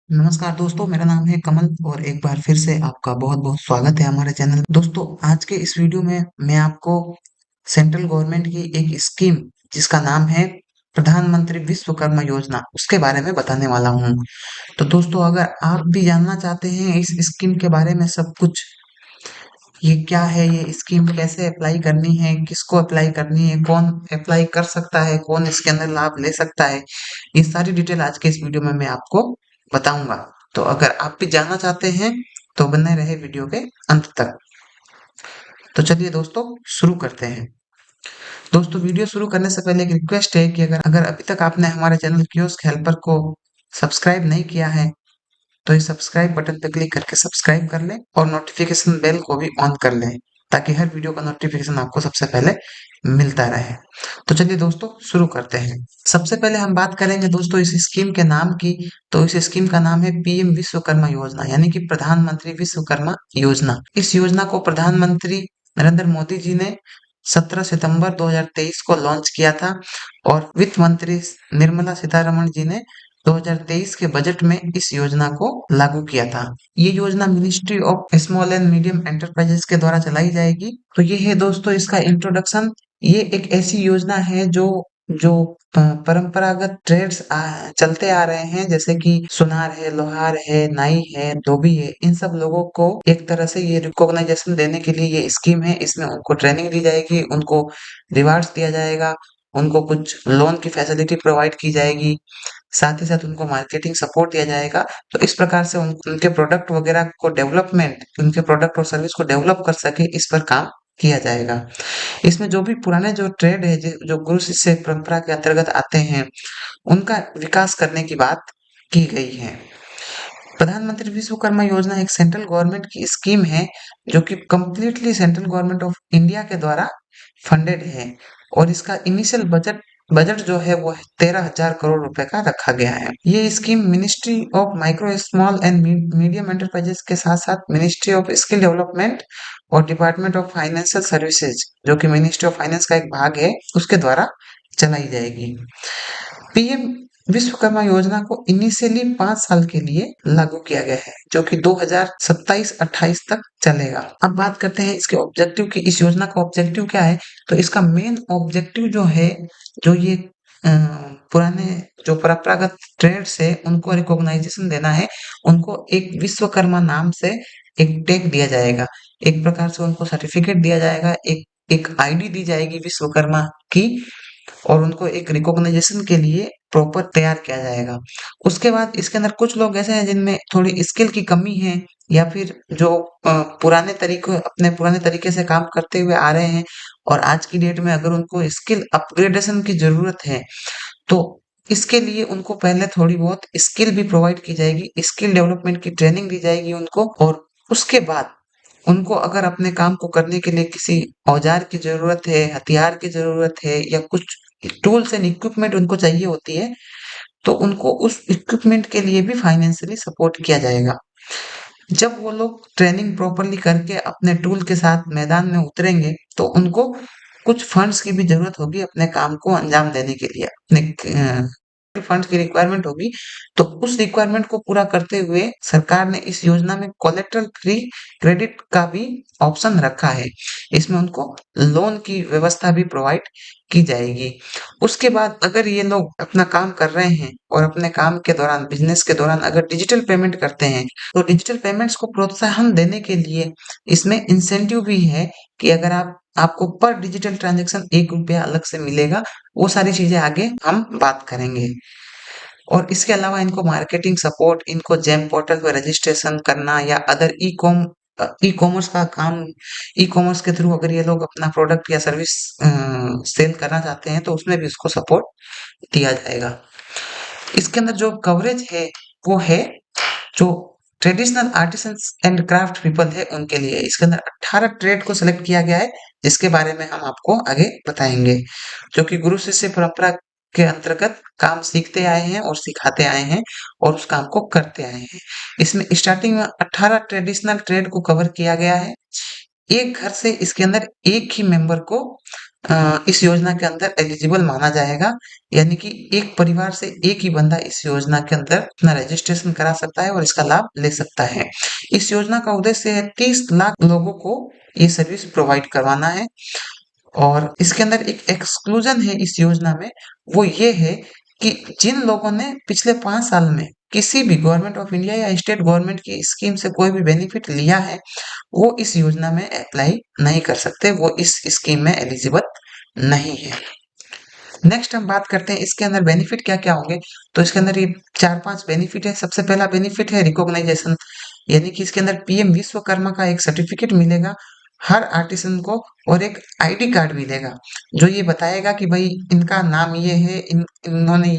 नमस्कार दोस्तों, मेरा नाम है कमल और एक बार फिर से आपका बहुत-बहुत स्वागत है हमारे चैनल में। दोस्तों, आज के इस वीडियो में मैं आपको सेंट्रल गवर्नमेंट की एक स्कीम जिसका नाम है प्रधानमंत्री विश्वकर्मा योजना उसके बारे में बताने वाला हूँ। तो दोस्तों, अगर आप भी जानना चाहते हैं इस स्कीम के बारे में सब कुछ, ये क्या है, ये स्कीम कैसे अप्लाई करनी है, किसको अप्लाई करनी है, कौन अप्लाई कर सकता है, कौन इसके अंदर लाभ ले सकता है, ये सारी डिटेल आज के इस वीडियो में मैं आपको बताऊंगा। तो अगर आप भी जानना चाहते हैं तो बने रहे वीडियो के अंत तक। तो चलिए दोस्तों, शुरू करते हैं। दोस्तों, वीडियो शुरू करने से पहले एक रिक्वेस्ट है कि अगर अगर अभी तक आपने हमारे चैनल कियोस्क हेल्पर को सब्सक्राइब नहीं किया है तो इस सब्सक्राइब बटन पर क्लिक करके सब्सक्राइब कर लें और नोटिफिकेशन बेल को भी ऑन कर लें ताकि हर वीडियो का नोटिफिकेशन आपको सबसे पहले मिलता रहे। तो चलिए दोस्तों, शुरू करते हैं। सबसे पहले हम बात करेंगे दोस्तों इस स्कीम के नाम की। तो इस स्कीम का नाम है पीएम विश्वकर्मा योजना, यानी कि प्रधानमंत्री विश्वकर्मा योजना। इस योजना को प्रधानमंत्री नरेंद्र मोदी जी ने 17 सितंबर 2023 को लॉन्च किया था और वित्त मंत्री निर्मला सीतारमण जी ने 2023 के बजट में इस योजना को लागू किया था। ये योजना ministry of small and medium enterprises के द्वारा चलाई जाएगी। तो ये है दोस्तों इसका इंट्रोडक्शन। ये एक ऐसी योजना है जो जो परंपरागत ट्रेड्स चलते आ रहे हैं, जैसे कि सुनार है, लोहार है, नाई है, धोबी है, इन सब लोगों को एक तरह से ये रिकॉग्नाइजेशन देने के लिए ये स्कीम है। इसमें उनको ट्रेनिंग दी जाएगी, उनको रिवार्ड्स दिया जाएगा, उनको कुछ लोन की फैसिलिटी प्रोवाइड की जाएगी, साथ ही साथ उनको मार्केटिंग सपोर्ट दिया जाएगा। तो इस प्रकार से उनके प्रोडक्ट वगैरह को डेवलपमेंट, उनके प्रोडक्ट और सर्विस को डेवलप कर सके, इस पर काम किया जाएगा। इसमें जो भी पुराने जो ट्रेड है, जो गुरु शिष्य परंपरा के अंतर्गत आते हैं, उनका विकास करने की बात की गई है। प्रधानमंत्री विश्वकर्मा योजना एक सेंट्रल गवर्नमेंट की स्कीम है जो कि completely central government of India के द्वारा फंडेड है और इसका इनिशियल बजट बजट जो है वो 13,000 करोड़ रुपए का रखा गया है। ये scheme ministry of micro small and medium enterprises के साथ साथ मिनिस्ट्री ऑफ स्किल डेवलपमेंट और डिपार्टमेंट ऑफ फाइनेंशियल सर्विसेज, जो कि मिनिस्ट्री ऑफ फाइनेंस का एक भाग है, उसके द्वारा चलाई जाएगी। पीएम विश्वकर्मा योजना को इनिशियली 5 साल के लिए लागू किया गया है, जो कि 2027-28 तक चलेगा। अब बात करते हैं इसके ऑब्जेक्टिव की। इस योजना का ऑब्जेक्टिव क्या है? तो इसका मेन ऑब्जेक्टिव जो है, जो ये अ, पुराने जो परंपरागत ट्रेड्स है उनको रिकॉग्नाइजेशन देना है। उनको एक विश्वकर्मा नाम से एक टैग दिया जाएगा, एक प्रकार से उनको सर्टिफिकेट दिया जाएगा, एक एक आईडी दी जाएगी विश्वकर्मा की, और उनको एक रिकॉग्नाइजेशन के लिए प्रॉपर तैयार किया जाएगा। उसके बाद इसके अंदर कुछ लोग ऐसे हैं जिनमें थोड़ी स्किल की कमी है, या फिर जो अपने पुराने तरीके से काम करते हुए आ रहे हैं और आज की डेट में अगर उनको स्किल अपग्रेडेशन की ज़रूरत है, तो इसके लिए उनको पहले थोड़ी बहुत स्किल भी प्रोवाइड की जाएगी, स्किल डेवलपमेंट की ट्रेनिंग दी जाएगी उनको, और उसके बाद उनको अगर अपने काम को करने के लिए किसी औजार की ज़रूरत है, हथियार की ज़रूरत है, या कुछ टूल्स एंड इक्विपमेंट उनको चाहिए होती है, तो उनको उस इक्विपमेंट के लिए भी फाइनेंशियली सपोर्ट किया जाएगा। जब वो लोग ट्रेनिंग प्रॉपर्ली करके अपने टूल के साथ मैदान में उतरेंगे, तो उनको कुछ फंड्स की भी ज़रूरत होगी अपने काम को अंजाम देने के लिए। फंड्स की रिक्वायरमेंट होगी, तो उस रिक्वायरमेंट को पूरा करते हुए सरकार ने इस योजना में कोलेटरल फ्री क्रेडिट का भी ऑप्शन रखा है। इसमें उनको लोन की व्यवस्था भी प्रोवाइड की जाएगी। उसके बाद अगर ये लोग अपना काम कर रहे हैं और अपने काम के दौरान, बिजनेस के दौरान अगर डिजिटल पेमेंट करते हैं, तो डिजिटल पेमेंट्स को प्रोत्साहन देने के लिए इसमें इंसेंटिव भी है कि अगर आपको पर डिजिटल ट्रांजैक्शन 1 रुपया अलग से मिलेगा। वो सारी चीजें आगे हम बात करेंगे। और इसके अलावा इनको मार्केटिंग सपोर्ट, इनको जेम पोर्टल पर रजिस्ट्रेशन करना, या अदर ई कॉमर्स का काम, ई कॉमर्स के थ्रू अगर ये लोग अपना प्रोडक्ट या सर्विस सेल करना चाहते हैं, तो उसमें भी उसको सपोर्ट दिया जाएगा। इसके अंदर जो कवरेज है वो है जो traditional artisans and craft people है उनके लिए। इसके अंदर 18 ट्रेड को सिलेक्ट किया गया है, जिसके बारे में हम आपको आगे बताएंगे, जो कि गुरु शिष्य परंपरा के अंतर्गत काम सीखते आए हैं और सिखाते आए हैं और उस काम को करते आए हैं। इसमें स्टार्टिंग में 18 ट्रेडिशनल ट्रेड को कवर किया गया है। एक घर से इसके अंदर एक ही मेंबर को इस योजना के अंदर एलिजिबल माना जाएगा। यानी कि एक परिवार से एक ही बंदा इस योजना के अंदर अपना रजिस्ट्रेशन करा सकता है और इसका लाभ ले सकता है। इस योजना का उद्देश्य है 30 लाख लोगों को ये सर्विस प्रोवाइड करवाना है। और इसके अंदर एक एक्सक्लूजन है इस योजना में, वो ये है कि जिन लोगों ने पिछले 5 साल में किसी भी गवर्नमेंट ऑफ इंडिया या स्टेट गवर्नमेंट की स्कीम से कोई भी बेनिफिट लिया है, वो इस योजना में अप्लाई नहीं कर सकते, वो इस स्कीम में एलिजिबल नहीं है। नेक्स्ट हम बात करते हैं इसके अंदर बेनिफिट क्या क्या होंगे। तो इसके अंदर ये 4-5 बेनिफिट है। सबसे पहला बेनिफिट है रिकॉग्नाइजेशन, यानी कि इसके अंदर पीएम विश्वकर्मा का एक सर्टिफिकेट मिलेगा हर आर्टिसन को, और एक आईडी कार्ड मिलेगा जो ये बताएगा कि भाई इनका नाम ये है, इन्होंने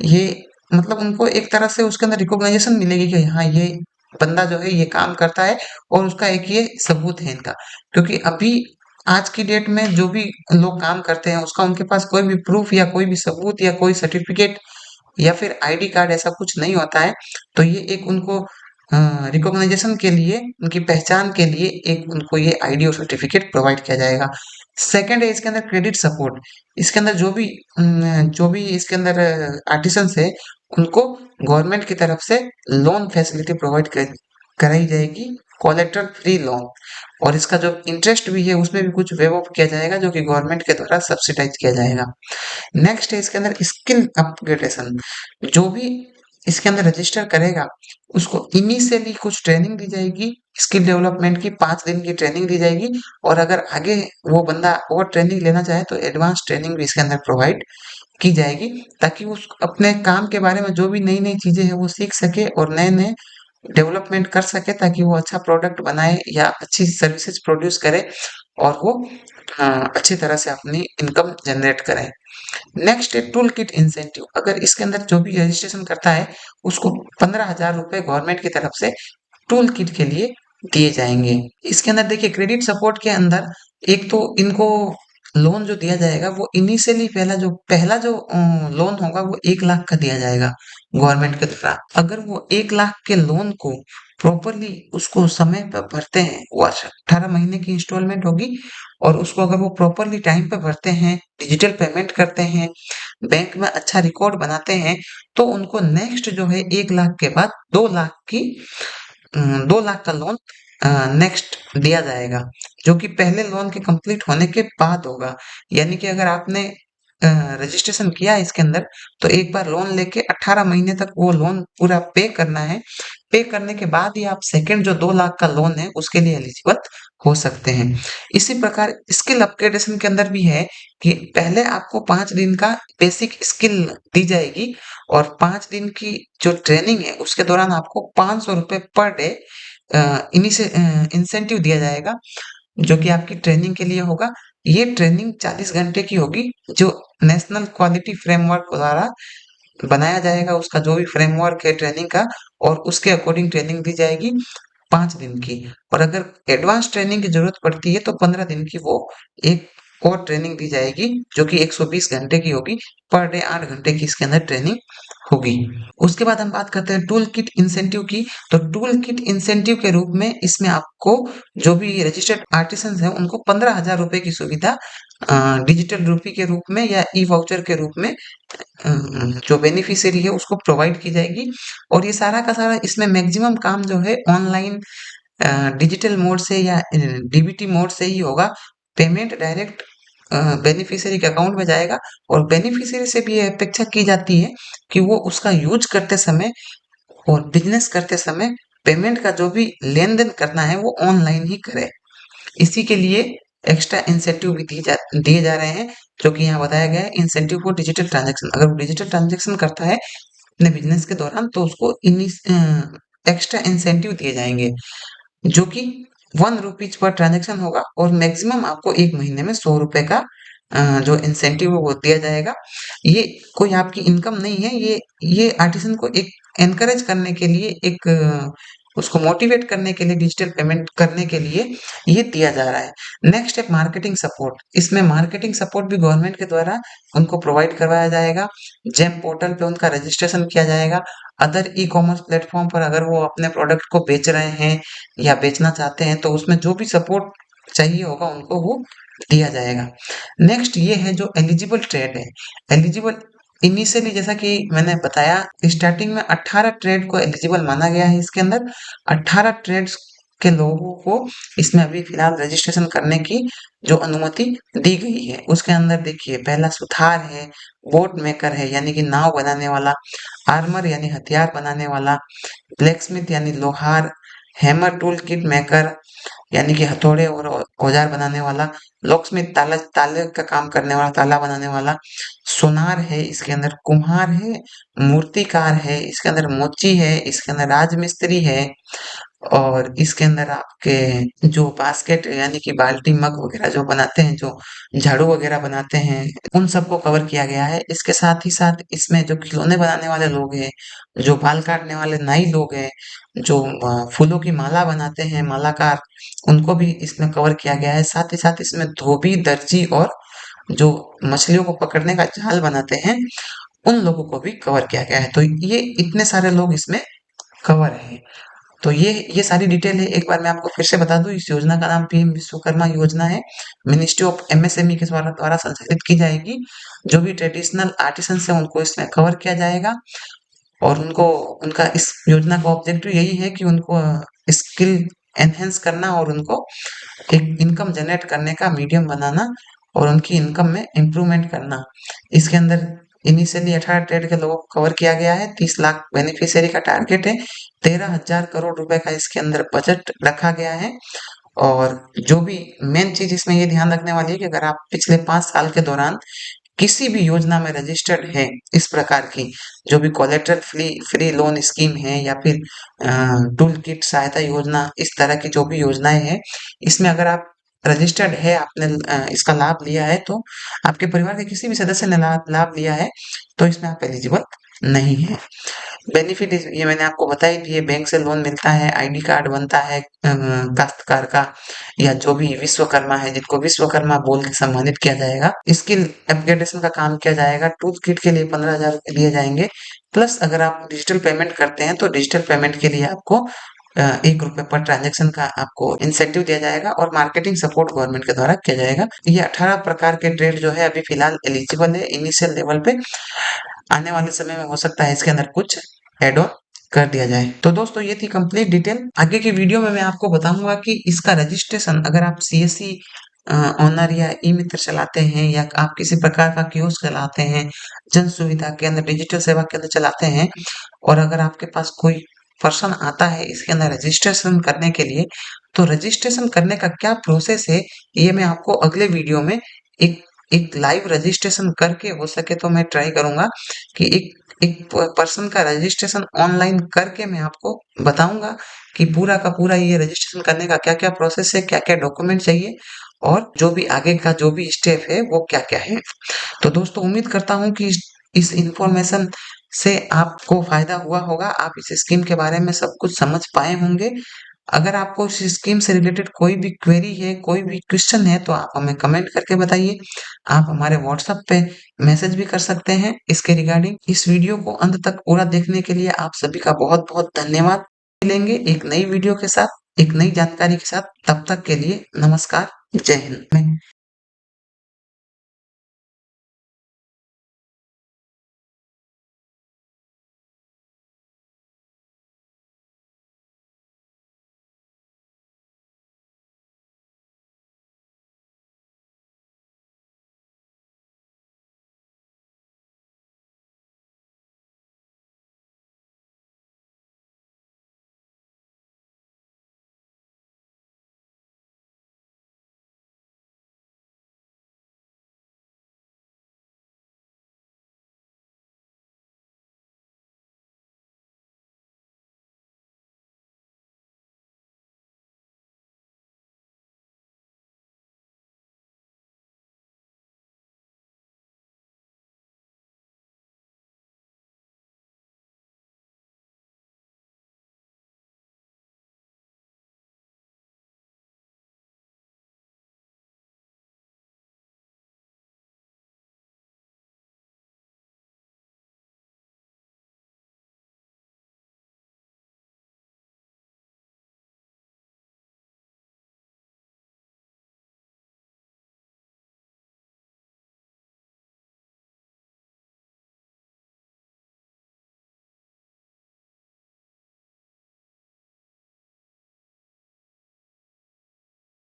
ये मतलब उनको एक तरह से उसके अंदर रिकॉग्नाइजेशन मिलेगी कि हाँ ये बंदा जो है ये काम करता है, और उसका एक ये सबूत है इनका। क्योंकि अभी आज की डेट में जो भी लोग काम करते हैं उसका उनके पास कोई भी प्रूफ या कोई भी सबूत या कोई सर्टिफिकेट या फिर आईडी कार्ड ऐसा कुछ नहीं होता है। तो ये एक उनको रिकॉग्नाइजेशन के लिए, उनकी पहचान के लिए एक उनको ये आईडी और सर्टिफिकेट प्रोवाइड किया जाएगा। सेकंड है इसके अंदर क्रेडिट सपोर्ट। इसके अंदर जो भी इसके अंदर आर्टिसंस है उनको गवर्नमेंट की तरफ से लोन फैसिलिटी प्रोवाइड कराई जाएगी, कोलेटरल फ्री लोन। और इसका जो इंटरेस्ट भी है उसमें भी कुछ वेव ऑफ किया जाएगा जो कि गवर्नमेंट के द्वारा सब्सिडाइज किया जाएगा। नेक्स्ट है इसके अंदर स्किल अपग्रेडेशन। जो भी इसके अंदर रजिस्टर करेगा उसको इनिशियली कुछ ट्रेनिंग दी जाएगी, स्किल डेवलपमेंट की 5 दिन की ट्रेनिंग दी जाएगी, और अगर आगे वो बंदा और ट्रेनिंग लेना चाहे तो एडवांस ट्रेनिंग भी इसके अंदर प्रोवाइड की जाएगी, ताकि वो अपने काम के बारे में जो भी नई नई चीजें हैं वो सीख सके और नए नए डेवलपमेंट कर सके, ताकि वो अच्छा प्रोडक्ट बनाए या अच्छी सर्विसेज प्रोड्यूस करे और वो अच्छी तरह से अपनी इनकम जनरेट करें। नेक्स्ट है टूल किट इंसेंटिव। अगर इसके अंदर जो भी रजिस्ट्रेशन करता है उसको 15,000 रुपए गवर्नमेंट की तरफ से टूल किट के लिए दिए जाएंगे। इसके अंदर देखिए क्रेडिट सपोर्ट के अंदर एक तो इनको लोन जो दिया जाएगा वो इनिशियली पहला जो लोन होगा वो 1 लाख का दिया जाएगा गवर्नमेंट के द्वारा। अगर वो 1 लाख के लोन को प्रॉपरली उसको समय पर भरते हैं, वो 18 महीने की इंस्टॉलमेंट होगी, और उसको अगर वो प्रॉपरली टाइम पे भरते हैं, डिजिटल पेमेंट करते हैं, बैंक में अच्छा रिकॉर्ड बनाते हैं, तो उनको नेक्स्ट जो है 1 लाख के बाद 2 लाख का लोन नेक्स्ट दिया जाएगा, जो कि पहले लोन के कंप्लीट होने के बाद होगा। यानी कि अगर आपने रजिस्ट्रेशन किया है इसके अंदर, तो एक बार लोन लेके 18 महीने तक वो लोन पूरा पे करना है। पे करने के बाद ही आप सेकंड जो 2 लाख का लोन है उसके लिए एलिजिबल हो सकते हैं। इसी प्रकार स्किल अपग्रेडेशन के अंदर भी है कि पहले आपको 5 दिन का बेसिक स्किल दी जाएगी, और 5 दिन की जो ट्रेनिंग है उसके दौरान आपको 500 रुपए पर डे इंसेंटिव दिया जाएगा, जो कि आपकी ट्रेनिंग के लिए होगा। ये ट्रेनिंग 40 घंटे की होगी, जो नेशनल क्वालिटी फ्रेमवर्क द्वारा बनाया जाएगा, उसका जो भी फ्रेमवर्क है ट्रेनिंग का, और उसके अकॉर्डिंग ट्रेनिंग दी जाएगी 5 दिन की। और अगर एडवांस ट्रेनिंग की जरूरत पड़ती है तो 15 दिन की वो एक और ट्रेनिंग दी जाएगी, जो कि 120 घंटे की होगी। पर डे 8 घंटे की इसके अंदर ट्रेनिंग होगी। उसके बाद हम बात करते हैं टूल किट इंसेंटिव की। तो टूल किट इंसेंटिव के रूप में इसमें आपको जो भी रजिस्टर्ड आर्टिसंस हैं उनको 15,000 रुपए की सुविधा डिजिटल रूपी के रूप में या ई वाउचर के रूप में जो बेनिफिशियरी है उसको प्रोवाइड की जाएगी। और ये सारा का सारा इसमें मैक्सिमम काम जो है ऑनलाइन डिजिटल मोड से या डीबीटी मोड से ही होगा। पेमेंट डायरेक्ट बेनिफिशियरी के अकाउंट में जाएगा, और बेनिफिशियरी से भी ये अपेक्षा की जाती है कि वो उसका यूज करते समय और बिजनेस करते समय पेमेंट का जो भी लेन-देन करना है वो ऑनलाइन ही करे। इसी के लिए एक्स्ट्रा इंसेंटिव भी दिए जा रहे हैं, जो कि यहाँ बताया गया है इंसेंटिव फॉर डिजिटल ट्रांजैक्शन। अगर वो डिजिटल ट्रांजैक्शन करता है अपने बिजनेस के दौरान तो उसको एक्स्ट्रा इंसेंटिव दिए जाएंगे, जो कि 1 रुपीज पर ट्रांजैक्शन होगा, और मैक्सिमम आपको 1 महीने में 100 रुपए का जो इंसेंटिव है वो दिया जाएगा। ये कोई आपकी इनकम नहीं है, ये आर्टिसन को एक एनकरेज करने के लिए, एक उसको मोटिवेट करने के लिए, डिजिटल पेमेंट करने के लिए ये दिया जा रहा है। नेक्स्ट है मार्केटिंग सपोर्ट। इसमें मार्केटिंग सपोर्ट भी गवर्नमेंट के द्वारा उनको प्रोवाइड करवाया जाएगा। जेम पोर्टल पे उनका रजिस्ट्रेशन किया जाएगा। अदर ई कॉमर्स प्लेटफॉर्म पर अगर वो अपने प्रोडक्ट को बेच रहे हैं या बेचना चाहते हैं तो उसमें जो भी सपोर्ट चाहिए होगा उनको वो दिया जाएगा। नेक्स्ट ये है जो एलिजिबल ट्रेड है। एलिजिबल इनिशियली जैसा कि मैंने बताया स्टार्टिंग में 18 ट्रेड को एलिजिबल माना गया है। इसके अंदर 18 ट्रेड्स के लोगों को इसमें अभी फिलहाल रजिस्ट्रेशन करने की जो अनुमति दी गई है। उसके अंदर देखिए पहला सुथार है, बोट मेकर है यानी कि नाव बनाने वाला, आर्मर यानी हथियार बनाने वाला, ब्लैकस्मिथ यानी लोहार, हैमर टूल किट मेकर यानी कि हथौड़े और औजार बनाने वाला, लॉकस्मिथ ताला ताले का काम करने वाला, ताला बनाने वाला, सोनार है, इसके अंदर कुम्हार है, मूर्तिकार है, इसके अंदर मोची है, इसके अंदर राजमिस्त्री है और इसके अंदर आपके जो बास्केट यानी कि बाल्टी मग वगैरह जो बनाते हैं, जो झाड़ू वगैरह बनाते हैं, उन सबको कवर किया गया है। इसके साथ ही साथ इसमें जो खिलौने बनाने वाले लोग हैं, जो बाल काटने वाले नाई लोग हैं, जो फूलों की माला बनाते हैं मालाकार, उनको भी इसमें कवर किया गया है। साथ ही साथ इसमें धोबी, दर्जी और जो मछलियों को पकड़ने का जाल बनाते हैं, उन लोगों को भी कवर किया गया है। तो ये इतने सारे लोग इसमें कवर हैं। तो ये सारी डिटेल है। एक बार मैं आपको फिर से बता दूं, इस योजना का नाम पीएम विश्वकर्मा योजना है। मिनिस्ट्री ऑफ एमएसएमई के द्वारा संचालित की जाएगी। जो भी ट्रेडिशनल आर्टिसंस है उनको इसमें कवर किया जाएगा और उनको उनका इस योजना का ऑब्जेक्टिव यही है कि उनको स्किल एनहेंस करना और उनको एक इनकम जनरेट करने का मीडियम बनाना और उनकी इनकम में इम्प्रूवमेंट करना। इसके अंदर इनिशियली 18 ट्रेड के लोगों को कवर किया गया है। 30 लाख बेनिफिशियरी का टारगेट है। 13,000 करोड़ रुपए का इसके अंदर बजट रखा गया है। और जो भी मेन चीज इसमें ये ध्यान रखने वाली है कि अगर आप पिछले 5 साल के दौरान किसी भी योजना में रजिस्टर्ड है इस प्रकार की, जो भी कोलेटरल फ्री लोन स्कीम है या फिर टूल किट सहायता योजना, इस तरह की जो भी योजनाएं हैं, इसमें अगर आप रजिस्टर्ड है, आपने इसका लाभ लिया है, तो आपके परिवार के किसी भी सदस्य ने लाभ लिया है तो इसमें आप एलिजिबल नहीं है। बेनिफिट ये मैंने आपको बता ही दिए। बैंक से लोन मिलता है, आईडी कार्ड बनता है काश्तकार का या जो भी विश्वकर्मा है जिनको विश्वकर्मा बोल के सम्मानित किया जाएगा। स्किल अपग्रेडेशन का काम किया जाएगा। टूल किट के लिए 15,000 रुपए दिए जाएंगे। प्लस अगर आप डिजिटल पेमेंट करते हैं तो डिजिटल पेमेंट के लिए आपको 1 रुपए पर ट्रांजेक्शन का आपको इंसेंटिव दिया जाएगा और मार्केटिंग सपोर्ट गवर्नमेंट के द्वारा किया जाएगा। ये 18 प्रकार के ट्रेड जो है अभी फिलहाल एलिजिबल है इनिशियल लेवल पे। आने वाले समय में हो सकता है इसके अंदर कुछ एड ऑन कर दिया जाए। तो दोस्तों ये थी कंप्लीट डिटेल। आगे की वीडियो में मैं आपको बताऊंगा कि इसका रजिस्ट्रेशन अगर आप सीएससी ऑनर या ई मित्र चलाते हैं या आप किसी प्रकार का कियोस्क चलाते हैं, जन सुविधा केंद्र, डिजिटल सेवा केंद्र चलाते हैं और अगर आपके पास कोई पर्सन आता है इसके अंदर रजिस्ट्रेशन करने के लिए, तो रजिस्ट्रेशन करने का क्या प्रोसेस है ये मैं आपको अगले वीडियो में एक एक लाइव रजिस्ट्रेशन करके, हो सके तो मैं ट्राई करूंगा कि एक एक पर्सन का रजिस्ट्रेशन ऑनलाइन करके मैं आपको बताऊंगा कि पूरा का पूरा ये रजिस्ट्रेशन करने का क्या क्या प्रोसेस है, क्या क्या डॉक्यूमेंट चाहिए और जो भी आगे का जो भी स्टेप है वो क्या क्या है। तो दोस्तों उम्मीद करता हूँ कि इस इंफॉर्मेशन से आपको फायदा हुआ होगा। आप इस स्कीम के बारे में सब कुछ समझ पाए होंगे। अगर आपको इस स्कीम से रिलेटेड कोई भी क्वेरी है, कोई भी क्वेश्चन है तो आप हमें कमेंट करके बताइए। आप हमारे व्हाट्सएप पे मैसेज भी कर सकते हैं इसके रिगार्डिंग। इस वीडियो को अंत तक पूरा देखने के लिए आप सभी का बहुत बहुत धन्यवाद। मिलेंगे एक नई वीडियो के साथ, एक नई जानकारी के साथ। तब तक के लिए नमस्कार, जय हिंद।